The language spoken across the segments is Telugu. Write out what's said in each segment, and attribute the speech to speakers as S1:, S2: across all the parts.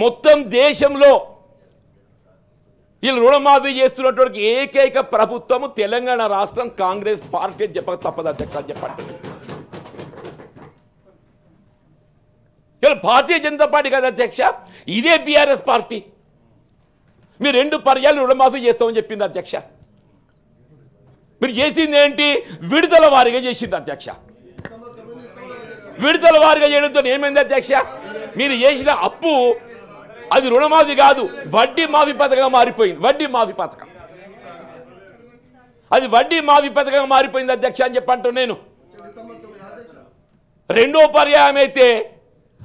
S1: మొత్తం దేశంలో వీళ్ళు రుణమాఫీ చేస్తున్నటువంటి ఏకైక ప్రభుత్వము తెలంగాణ రాష్ట్రం కాంగ్రెస్ పార్టీ చెప్పక తప్పదు అధ్యక్ష చెప్పండి. ఇలా భారతీయ జనతా పార్టీ కదా అధ్యక్ష, ఇదే బీఆర్ఎస్ పార్టీ మీరు 2 పర్యాలు రుణమాఫీ చేస్తామని చెప్పింది అధ్యక్ష. మీరు చేసింది ఏంటి? విడుదల వారీగా చేసింది అధ్యక్ష. విడుదల వారీగా చేయడంతో ఏమైంది అధ్యక్ష? మీరు చేసిన అప్పు అది రుణమాఫీ కాదు, వడ్డీ మాఫీ పథకంగా మారిపోయింది. వడ్డీ మాఫీ పథకం అది వడ్డీ మాఫీ పథకంగా మారిపోయింది అధ్యక్ష అని చెప్పంటూ నేను. రెండో పర్యాయం అయితే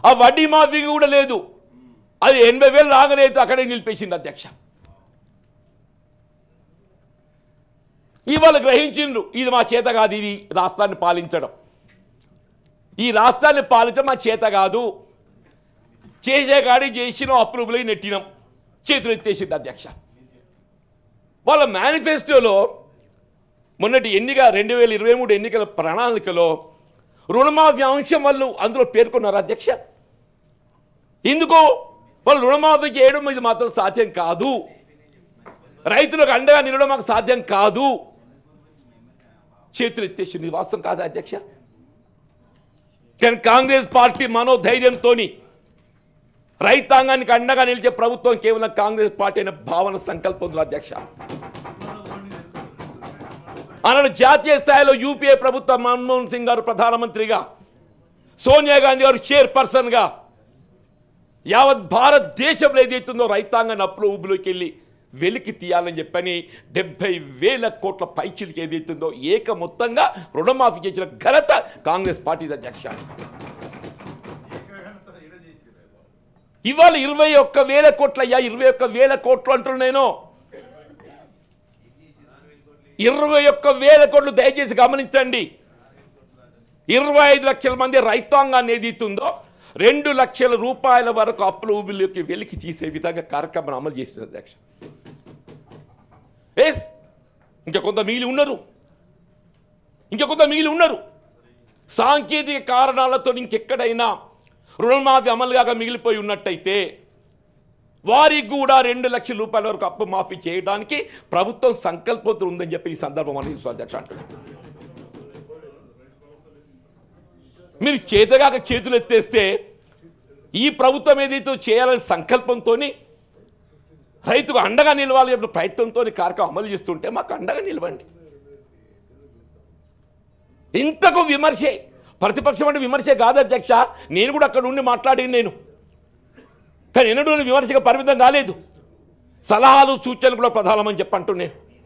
S1: ఆ వడ్డీ మాఫీ కూడా లేదు, అది 80,000 రాగలేదు, అక్కడే నిలిపేసింది అధ్యక్ష. ఇవాళ గ్రహించిండ్రు ఇది మా చేత కాదు, ఇది రాష్ట్రాన్ని పాలించడం, ఈ రాష్ట్రాన్ని పాలించడం మా చేత కాదు, చేసే కాడి చేసిన అప్రూవల్ నెట్టినాం, చేతులు ఎత్తేసింది అధ్యక్ష. వాళ్ళ మేనిఫెస్టోలో మొన్నటి ఎన్నిక 2023 ఎన్నికల ప్రణాళికలో రుణమాఫీ అంశం వాళ్ళు అందులో పేర్కొన్నారు అధ్యక్ష. ఎందుకు? వాళ్ళు రుణమాఫీ చేయడం ఇది మాత్రం సాధ్యం కాదు, రైతులకు అండగా నిలవడం మాకు సాధ్యం కాదు, చేతులు ఎత్తేసింది. వాస్తవం కాదా అధ్యక్ష? కానీ కాంగ్రెస్ పార్టీ మనోధైర్యంతో రైతాంగానికి అండగా నిలిచే ప్రభుత్వం కేవలం కాంగ్రెస్ పార్టీ అయిన భావన సంకల్పం అధ్యక్ష. ఆనాడు జాతీయ స్థాయిలో యూపీఏ ప్రభుత్వం మన్మోహన్ సింగ్ గారు ప్రధానమంత్రిగా, సోనియా గాంధీ గారు చైర్పర్సన్గా యావత్ భారతదేశంలో ఏదైతుందో రైతాంగాన్ని అప్పులు ఊబులోకి వెళ్ళి వెలికి తీయాలని చెప్పని 70,000 కోట్ల పైచిలకి ఏదైతుందో ఏక మొత్తంగా రుణమాఫీ చేసిన ఘనత కాంగ్రెస్ పార్టీ అధ్యక్ష. ఇవాళ 21,000 కోట్ల అయ్యా, 21,000 కోట్లు అంటున్నా నేను, 21,000 కోట్లు దయచేసి గమనించండి. 25 లక్షల మంది రైతాంగాన్ని ఏదైతుందో 2 లక్షల రూపాయల వరకు అప్పుల ఊబిలోకి వెలికి తీసే విధంగా కార్యక్రమం అమలు చేసిన అధ్యక్ష. ఎస్ ఇంకా కొంత మిగిలి ఉన్నారు, సాంకేతిక కారణాలతో ఇంకెక్కడైనా రుణమాఫీ అమలు కాక మిగిలిపోయి ఉన్నట్టయితే వారికి కూడా 2 లక్షల రూపాయల వరకు అప్పు మాఫీ చేయడానికి ప్రభుత్వం సంకల్పంతో ఉందని చెప్పి ఈ సందర్భం అనేది అధ్యక్ష అంటున్నాను. మీరు చేతగాక చేతులు ఎత్తేస్తే ఈ ప్రభుత్వం ఏదైతే చేయాలని సంకల్పంతో రైతుకు అండగా నిలవాలి ప్రయత్నంతో కార్యక్రమం అమలు చేస్తుంటే మాకు అండగా నిలవండి. ఇంతకు విమర్శే, ప్రతిపక్షం అంటే విమర్శే కాదు అధ్యక్ష. నేను కూడా అక్కడ ఉండి మాట్లాడి నేను, కానీ ఎన్నడూ విమర్శగా పరిమితం కాలేదు, సలహాలు సూచనలు కూడా ప్రధానమని చెప్పంటూ నేను